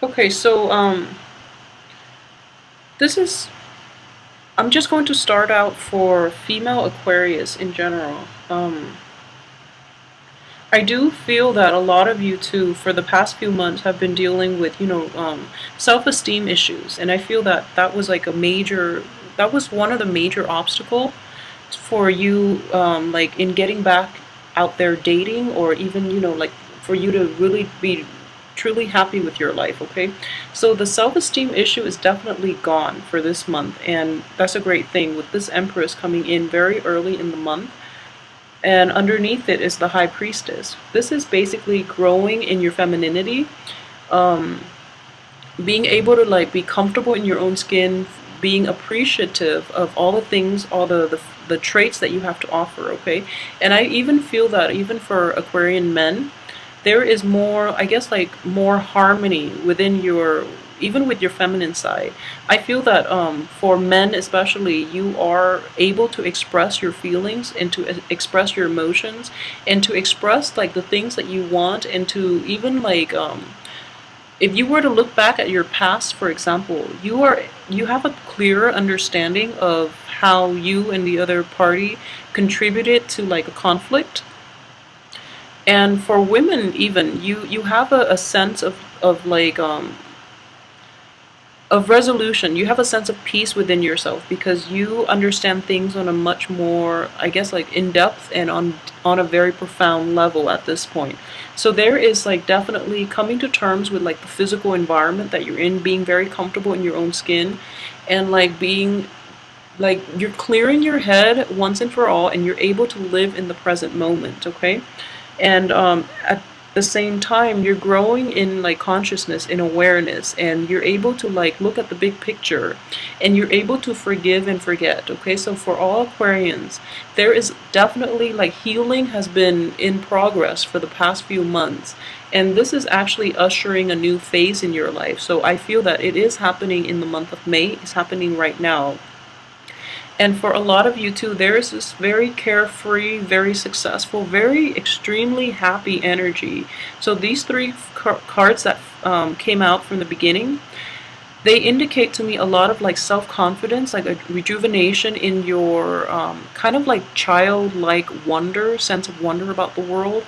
Okay, so this is I'm just going to start out for female Aquarius in general. I do feel that a lot of you too, for the past few months, have been dealing with, self-esteem issues, and I feel that that was one of the major obstacles for you, like in getting back out there dating, or even, like for you to really be truly happy with your life. Okay, so the self-esteem issue is definitely gone for this month, and that's a great thing with this Empress coming in very early in the month, and underneath it is the High Priestess. This is basically growing in your femininity, um, being able to like be comfortable in your own skin, being appreciative of all the things, all the traits that you have to offer. Okay, and I even feel that even for Aquarian men, there is more, I guess, like more harmony within your, even with your feminine side. I feel that for men especially, you are able to express your feelings and to express your emotions and to express like the things that you want, and to even like if you were to look back at your past, for example, you have a clearer understanding of how you and the other party contributed to like a conflict. And for women, even you have a sense of like of resolution. You have a sense of peace within yourself because you understand things on a much more, I guess, like in depth and on a very profound level at this point. So there is like definitely coming to terms with like the physical environment that you're in, being very comfortable in your own skin, and like being like you're clearing your head once and for all, and you're able to live in the present moment. Okay, and at the same time you're growing in like consciousness, in awareness, and you're able to like look at the big picture, and you're able to forgive and forget. Okay, so for all Aquarians, there is definitely like healing has been in progress for the past few months, and this is actually ushering a new phase in your life. So I feel that it is happening in the month of May. It's happening right now. And for a lot of you too, there is this very carefree, very successful, very extremely happy energy. So these three cards that came out from the beginning, they indicate to me a lot of like self-confidence, like a rejuvenation in your kind of like childlike wonder, sense of wonder about the world,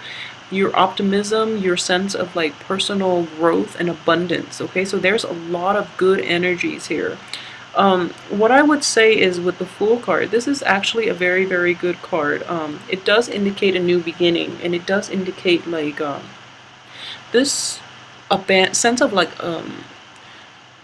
your optimism, your sense of like personal growth and abundance. Okay, so there's a lot of good energies here. What I would say is with the Fool card, this is actually a very, very good card. It does indicate a new beginning, and it does indicate like this sense of like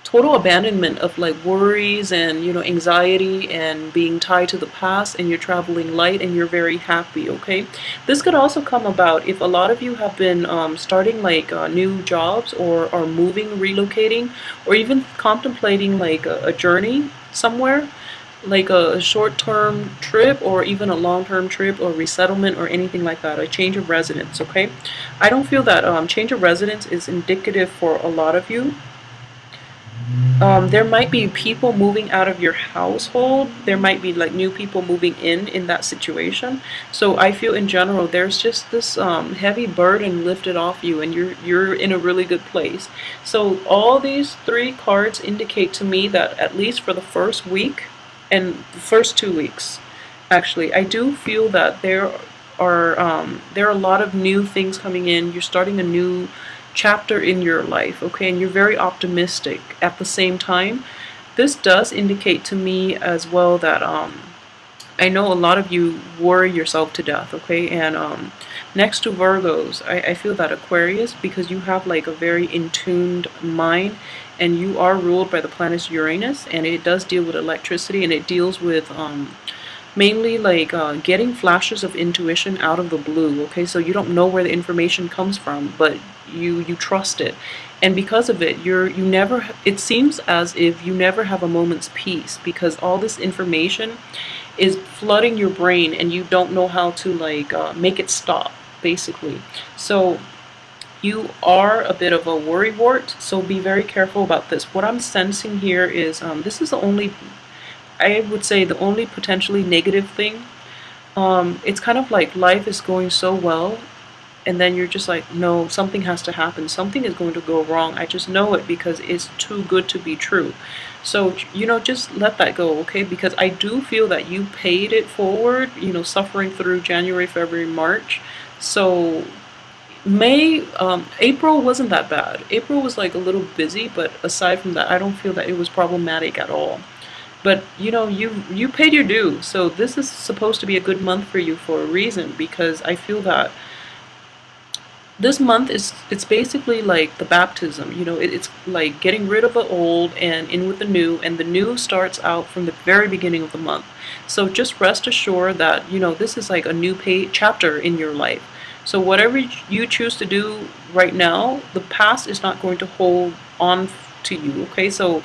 total abandonment of like worries and anxiety and being tied to the past, and you're traveling light and you're very happy. Okay, this could also come about if a lot of you have been starting like new jobs, or are moving, relocating, or even contemplating like a journey somewhere, like a short-term trip or even a long-term trip or resettlement or anything like that, a change of residence. Okay, I don't feel that change of residence is indicative for a lot of you. There might be people moving out of your household. There might be like new people moving in that situation. So I feel in general there's just this heavy burden lifted off you, and you're in a really good place. So all these three cards indicate to me that at least for the first week and the first 2 weeks, actually, I do feel that there are a lot of new things coming in. You're starting a new chapter in your life, okay, and you're very optimistic at the same time. This does indicate to me as well that I know a lot of you worry yourself to death. Okay, and next to Virgos, I feel that Aquarius, because you have like a very in-tuned mind, and you are ruled by the planet Uranus, and it does deal with electricity, and it deals with mainly like getting flashes of intuition out of the blue. Okay, so you don't know where the information comes from, but you trust it, and because of it, you never, it seems as if you never have a moment's peace, because all this information is flooding your brain, and you don't know how to like make it stop, basically. So you are a bit of a worrywart, so be very careful about this. What I'm sensing here is this is the only, I would say, the only potentially negative thing. It's kind of like life is going so well, and then you're just like, no, something has to happen, something is going to go wrong, I just know it because it's too good to be true. So, just let that go, okay? Because I do feel that you paid it forward, suffering through January, February, March. So April wasn't that bad. April was like a little busy, but aside from that, I don't feel that it was problematic at all. But you paid your due, so this is supposed to be a good month for you for a reason, because I feel that this month it's basically like the baptism. It's like getting rid of the old and in with the new, and the new starts out from the very beginning of the month. So just rest assured that this is like a new chapter in your life. So whatever you choose to do right now, the past is not going to hold on to you, okay? So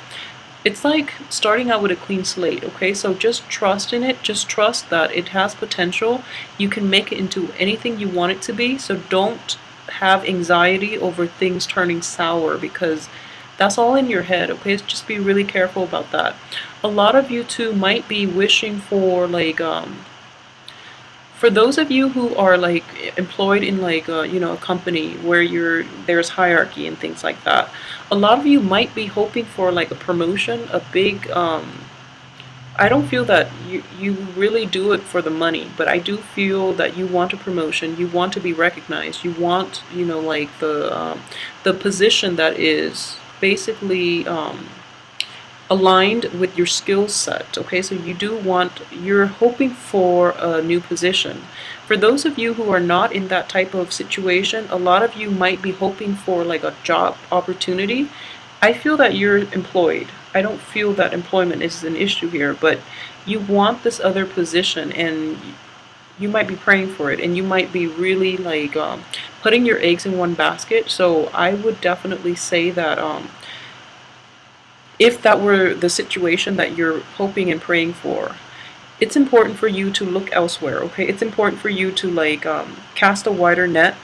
it's like starting out with a clean slate, okay? So just trust in it. Just trust that it has potential. You can make it into anything you want it to be. So don't have anxiety over things turning sour, because that's all in your head, okay? Just be really careful about that. A lot of you too might be wishing for like for those of you who are like employed in like a company where there's hierarchy and things like that, a lot of you might be hoping for like a promotion, a big I don't feel that you really do it for the money, but I do feel that you want a promotion, you want to be recognized, you want like the position that is basically aligned with your skill set, okay? So you're hoping for a new position. For those of you who are not in that type of situation, a lot of you might be hoping for like a job opportunity. I feel that you're employed. I don't feel that employment is an issue here, but you want this other position, and you might be praying for it, and you might be really like putting your eggs in one basket. So I would definitely say that if that were the situation that you're hoping and praying for, it's important for you to look elsewhere, okay? It's important for you to like cast a wider net,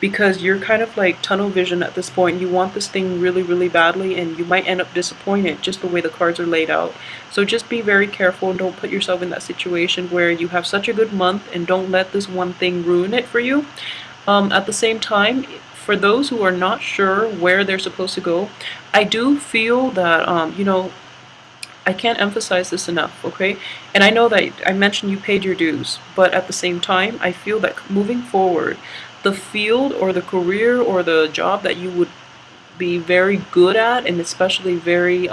because you're kind of like tunnel vision at this point. You want this thing really, really badly, and you might end up disappointed just the way the cards are laid out. So just be very careful and don't put yourself in that situation where you have such a good month and don't let this one thing ruin it for you. At the same time, for those who are not sure where they're supposed to go, I do feel that, I can't emphasize this enough, okay? And I know that I mentioned you paid your dues, but at the same time, I feel that moving forward, the field or the career or the job that you would be very good at, and especially very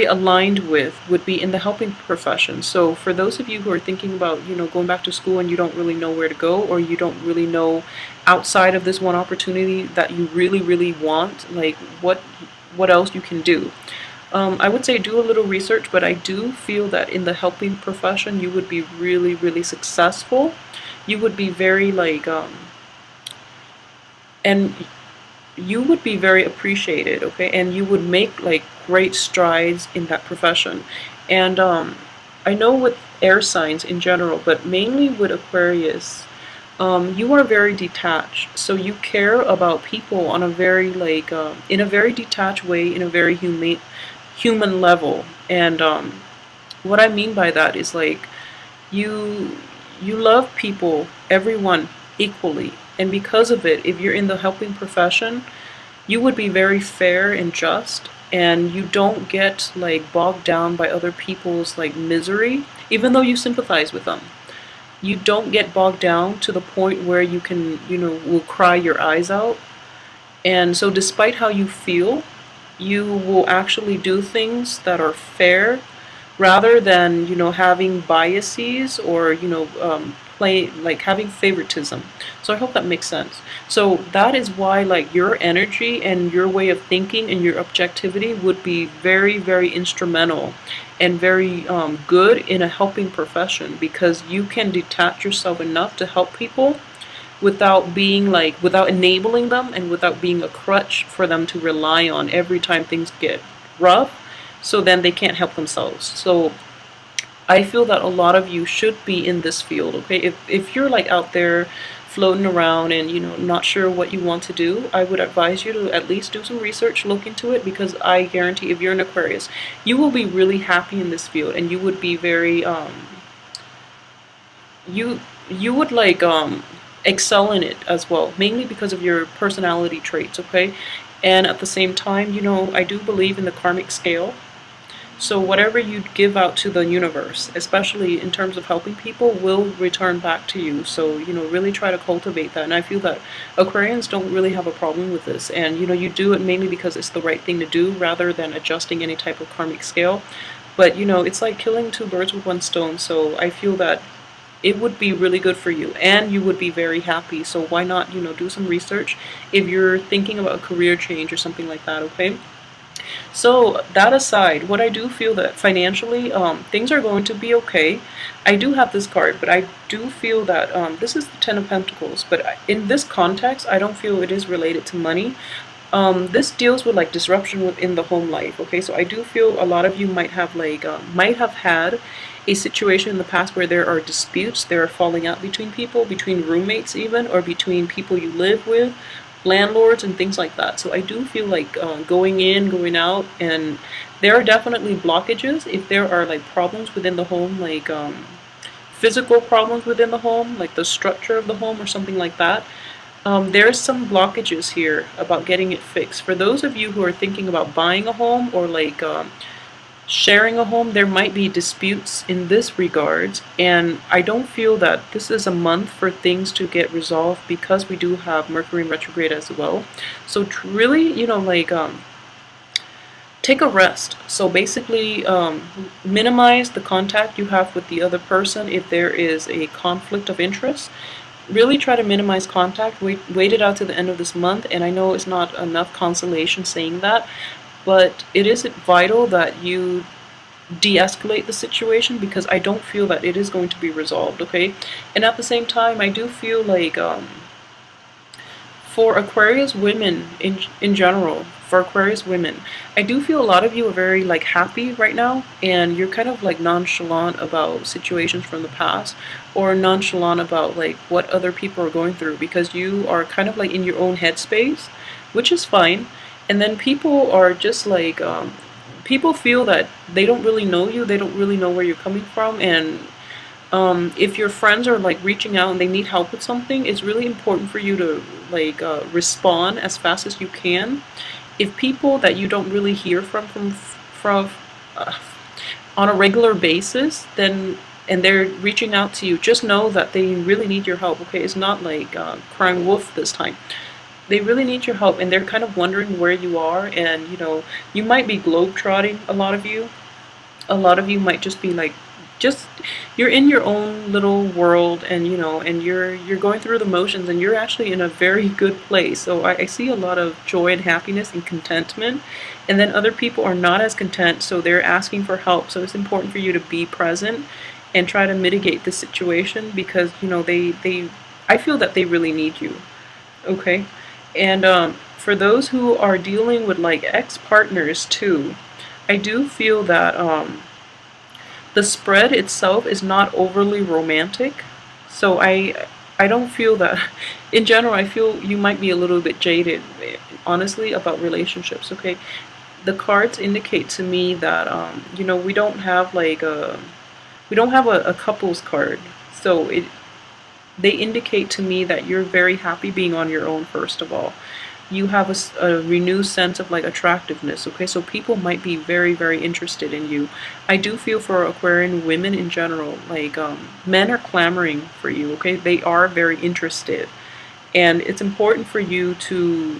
aligned with, would be in the helping profession. So for those of you who are thinking about, going back to school and you don't really know where to go, or you don't really know outside of this one opportunity that you really, really want, like what else you can do. I would say do a little research, but I do feel that in the helping profession, you would be really, really successful. You would be very like, and you would be very appreciated, okay? And you would make like great strides in that profession. And I know with air signs in general, but mainly with Aquarius, you are very detached. So you care about people on a very like, in a very detached way, in a very human level. And what I mean by that is like, you love people, everyone, equally. And because of it, if you're in the helping profession, you would be very fair and just, and you don't get like bogged down by other people's like misery, even though you sympathize with them. You don't get bogged down to the point where you can, will cry your eyes out. And so despite how you feel, you will actually do things that are fair, rather than having biases, or play like having favoritism. So I hope that makes sense. So that is why like your energy and your way of thinking and your objectivity would be very, very instrumental and very good in a helping profession, because you can detach yourself enough to help people without being like, without enabling them, and without being a crutch for them to rely on every time things get rough, so then they can't help themselves. So I feel that a lot of you should be in this field, okay? If you're like out there floating around and not sure what you want to do, I would advise you to at least do some research, look into it, because I guarantee if you're an Aquarius, you will be really happy in this field, and you would be very you would like excel in it as well, mainly because of your personality traits, okay? And at the same time, you know, I do believe in the karmic scale. So whatever you give out to the universe, especially in terms of helping people, will return back to you. So, you know, really try to cultivate that. And I feel that Aquarians don't really have a problem with this. And, you know, you do it mainly because it's the right thing to do rather than adjusting any type of karmic scale. But, you know, it's like killing two birds with one stone. So I feel that it would be really good for you and you would be very happy. So why not, you know, do some research if you're thinking about a career change or something like that, okay? So that aside, what I do feel that financially, things are going to be okay. I do have this card, but I do feel that this is the Ten of Pentacles. But in this context, I don't feel it is related to money. This deals with like disruption within the home life. Okay, so I do feel a lot of you might have had a situation in the past where there are disputes, there are falling out between people, between roommates even, or between people you live with, landlords and things like that. So I do feel like going in, going out, and there are definitely blockages if there are like problems within the home, like physical problems within the home, like the structure of the home or something like that. There's some blockages here about getting it fixed. For those of you who are thinking about buying a home or like sharing a home, there might be disputes in this regards, and I don't feel that this is a month for things to get resolved because we do have Mercury in retrograde as well. So really, you know, like take a rest. So basically minimize the contact you have with the other person if there is a conflict of interest. Really try to minimize contact. Wait it out to the end of this month, and I know it's not enough consolation saying that, but it is vital that you de-escalate the situation because I don't feel that it is going to be resolved, okay? And at the same time, I do feel like for Aquarius women in general, for Aquarius women, I do feel a lot of you are very like happy right now, and you're kind of like nonchalant about situations from the past, or nonchalant about like what other people are going through because you are kind of like in your own headspace, which is fine. And then people are just like, people feel that they don't really know you, they don't really know where you're coming from, and if your friends are like reaching out and they need help with something, it's really important for you to like respond as fast as you can. If people that you don't really hear from on a regular basis, then and they're reaching out to you, just know that they really need your help, okay? It's not like crying wolf this time. They really need your help, and they're kind of wondering where you are, and you know, you might be globetrotting, a lot of you. A lot of you might just be like, just, you're in your own little world, and you know, and you're going through the motions, and you're actually in a very good place. So I see a lot of joy and happiness and contentment, and then other people are not as content, so they're asking for help. So it's important for you to be present and try to mitigate the situation because, you know, I feel that they really need you, okay? And for those who are dealing with like ex-partners too, I do feel that the spread itself is not overly romantic. So I don't feel that, in general, I feel you might be a little bit jaded, honestly, about relationships, okay? The cards indicate to me that, you know, we don't have like a couples card. So they indicate to me that you're very happy being on your own, first of all. You have a renewed sense of like attractiveness, okay? So people might be very, very interested in you. I do feel for Aquarian women in general, like men are clamoring for you, okay? They are very interested. And it's important for you to,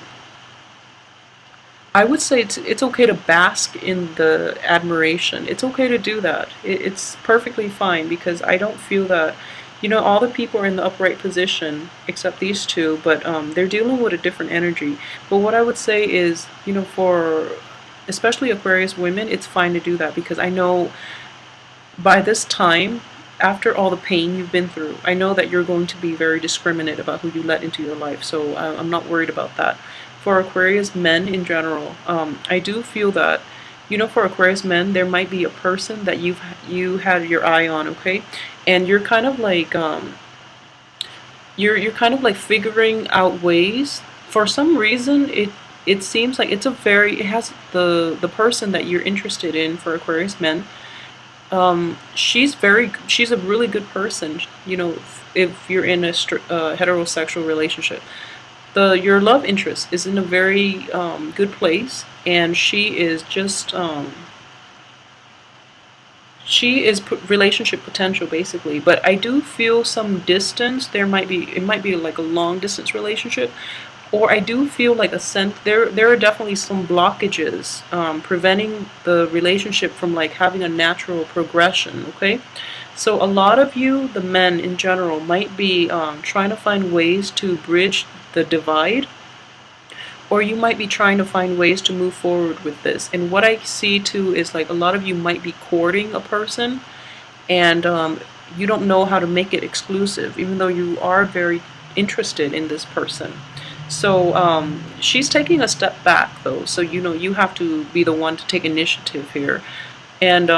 I would say it's okay to bask in the admiration. It's okay to do that. It's perfectly fine because I don't feel that, you know, all the people are in the upright position except these two, but they're dealing with a different energy. But what I would say is, you know, for especially Aquarius women, it's fine to do that because I know by this time, after all the pain you've been through, I know that you're going to be very discriminate about who you let into your life. So I'm not worried about that. For Aquarius men in general, I do feel that, you know, for Aquarius men, there might be a person that you had your eye on, okay? And you're kind of like you're kind of like figuring out ways. For some reason, it seems like it has the person that you're interested in for Aquarius men. She's a really good person, you know, if you're in a heterosexual relationship. Your love interest is in a very good place, and she is relationship potential basically. But I do feel some distance. It might be like a long distance relationship, or I do feel like a sense there are definitely some blockages preventing the relationship from like having a natural progression. Okay, so a lot of you, the men in general, might be trying to find ways to bridge the divide, or you might be trying to find ways to move forward with this. And what I see too is like a lot of you might be courting a person, and you don't know how to make it exclusive, even though you are very interested in this person. So she's taking a step back though, so you know you have to be the one to take initiative here, and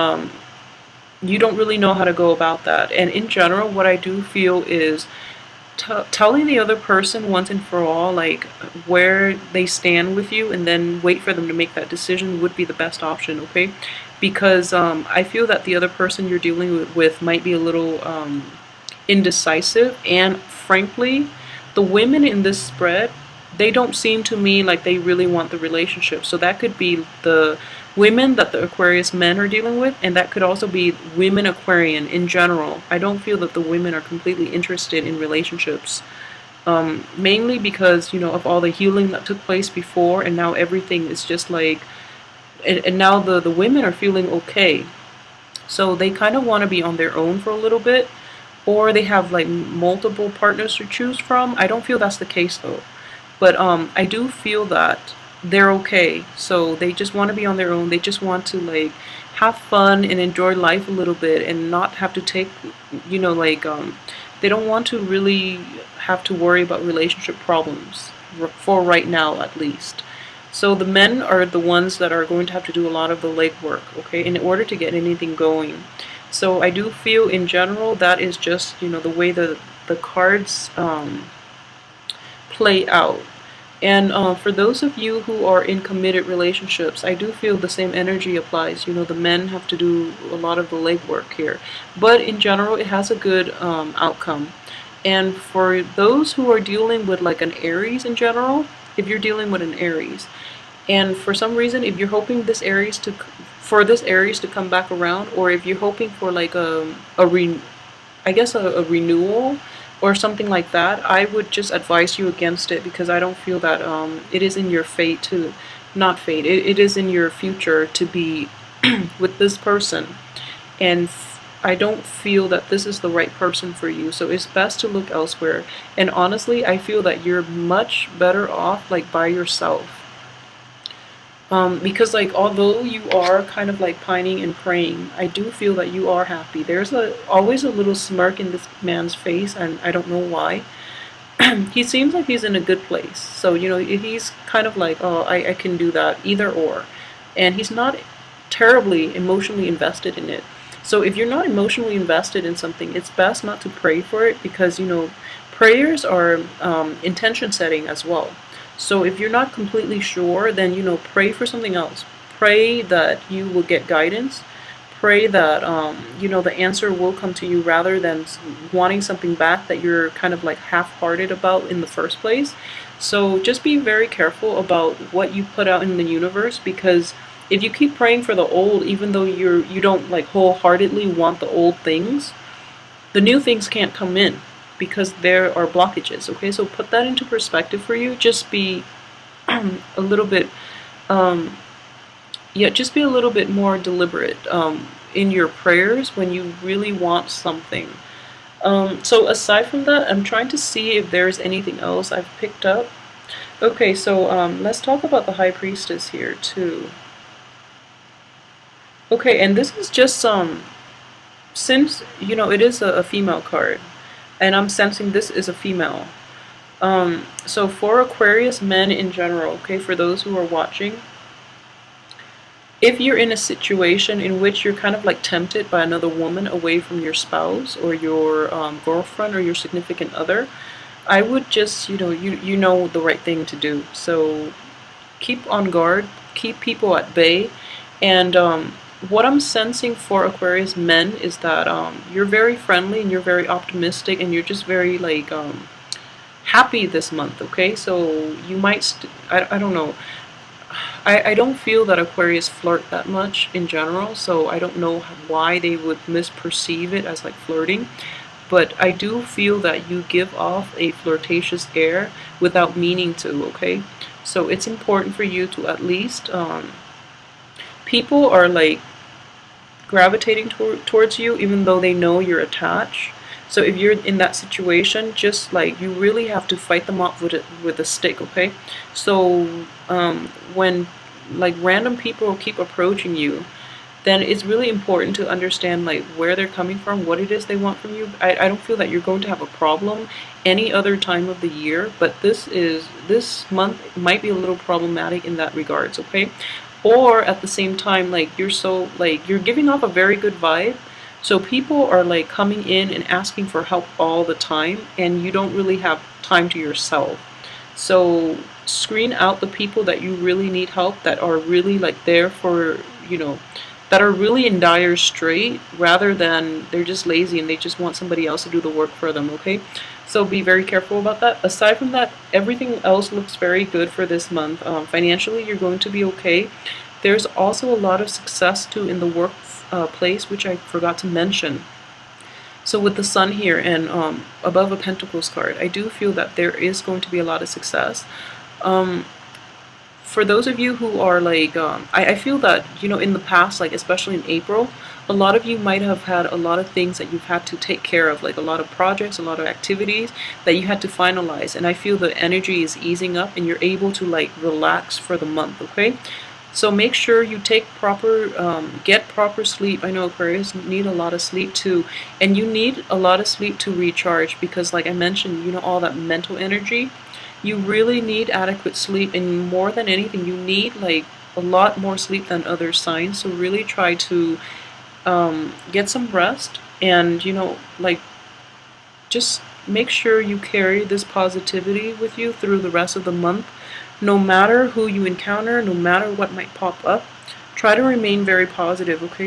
you don't really know how to go about that. And in general, what I do feel is telling the other person once and for all, like where they stand with you, and then wait for them to make that decision would be the best option, okay? Because I feel that the other person you're dealing with might be a little indecisive, and frankly, the women in this spread, they don't seem to me like they really want the relationship. So that could be the women that the Aquarius men are dealing with, and that could also be women Aquarian in general. I don't feel that the women are completely interested in relationships, mainly because, you know, of all the healing that took place before, and now everything is just like, and now the women are feeling okay. So they kind of want to be on their own for a little bit, or they have like multiple partners to choose from. I don't feel that's the case though. But I do feel that they're okay. So they just want to be on their own. They just want to like have fun and enjoy life a little bit, and not have to take, you know, like they don't want to really have to worry about relationship problems for right now at least. So the men are the ones that are going to have to do a lot of the legwork, okay, in order to get anything going. So I do feel in general that is just, you know, the way the cards play out. And for those of you who are in committed relationships, I do feel the same energy applies. You know, the men have to do a lot of the legwork here. But in general, it has a good outcome. And for those who are dealing with like an Aries in general, if you're dealing with an Aries, and for some reason, if you're hoping for this Aries to come back around, or if you're hoping for like a renewal or something like that, I would just advise you against it, because I don't feel that it is in your fate to, not fate, it is in your future to be with this person. And I don't feel that this is the right person for you, so it's best to look elsewhere. And honestly, I feel that you're much better off like by yourself. Because like although you are kind of like pining and praying, I do feel that you are happy. There's always a little smirk in this man's face, and I don't know why. He seems like he's in a good place. So, you know, he's kind of like, oh, I can do that, either or. And he's not terribly emotionally invested in it. So if you're not emotionally invested in something, it's best not to pray for it, because, you know, prayers are intention setting as well. So if you're not completely sure, then, you know, pray for something else. Pray that you will get guidance. Pray that, you know, the answer will come to you, rather than wanting something back that you're kind of like half-hearted about in the first place. So just be very careful about what you put out in the universe, because if you keep praying for the old, even though you don't like wholeheartedly want the old things, the new things can't come in, because there are blockages, okay? So put that into perspective for you. Just be a little bit, just be a little bit more deliberate in your prayers when you really want something. So aside from that, I'm trying to see if there's anything else I've picked up. Okay, so let's talk about the High Priestess here too. Okay, and this is just since, you know, it is a female card, and I'm sensing this is a female. So for Aquarius men in general, okay, for those who are watching, if you're in a situation in which you're kind of like tempted by another woman away from your spouse or your girlfriend or your significant other, I would just, you know the right thing to do. So keep on guard, keep people at bay, and what I'm sensing for Aquarius men is that you're very friendly and you're very optimistic and you're just very like happy this month. Okay, so you might I don't know. I don't feel that Aquarius flirt that much in general, so I don't know why they would misperceive it as like flirting. But I do feel that you give off a flirtatious air without meaning to, okay? So it's important for you to at least, people are like gravitating towards you even though they know you're attached. So if you're in that situation, just like you really have to fight them off with a stick, okay? So when like random people keep approaching you, then it's really important to understand like where they're coming from, what it is they want from you. I don't feel that you're going to have a problem any other time of the year, but this month might be a little problematic in that regards, okay? Or at the same time, like you're so like you're giving off a very good vibe. So people are like coming in and asking for help all the time, and you don't really have time to yourself. So screen out the people that you really need help, that are really like there for, you know, that are really in dire strait, rather than they're just lazy and they just want somebody else to do the work for them, okay? So be very careful about that. Aside from that, everything else looks very good for this month. Financially, you're going to be okay. There's also a lot of success too in the work place, which I forgot to mention. So with the sun here and above a Pentacles card, I do feel that there is going to be a lot of success. For those of you who are like, I feel that, you know, in the past, like especially in April, a lot of you might have had a lot of things that you've had to take care of, like a lot of projects, a lot of activities that you had to finalize. And I feel the energy is easing up and you're able to like relax for the month, okay? So make sure you take proper, get proper sleep. I know Aquarius need a lot of sleep too. And you need a lot of sleep to recharge because like I mentioned, you know, all that mental energy. You really need adequate sleep, and more than anything, you need like a lot more sleep than other signs. So really try to get some rest, and you know, like just make sure you carry this positivity with you through the rest of the month. No matter who you encounter, no matter what might pop up, try to remain very positive, okay?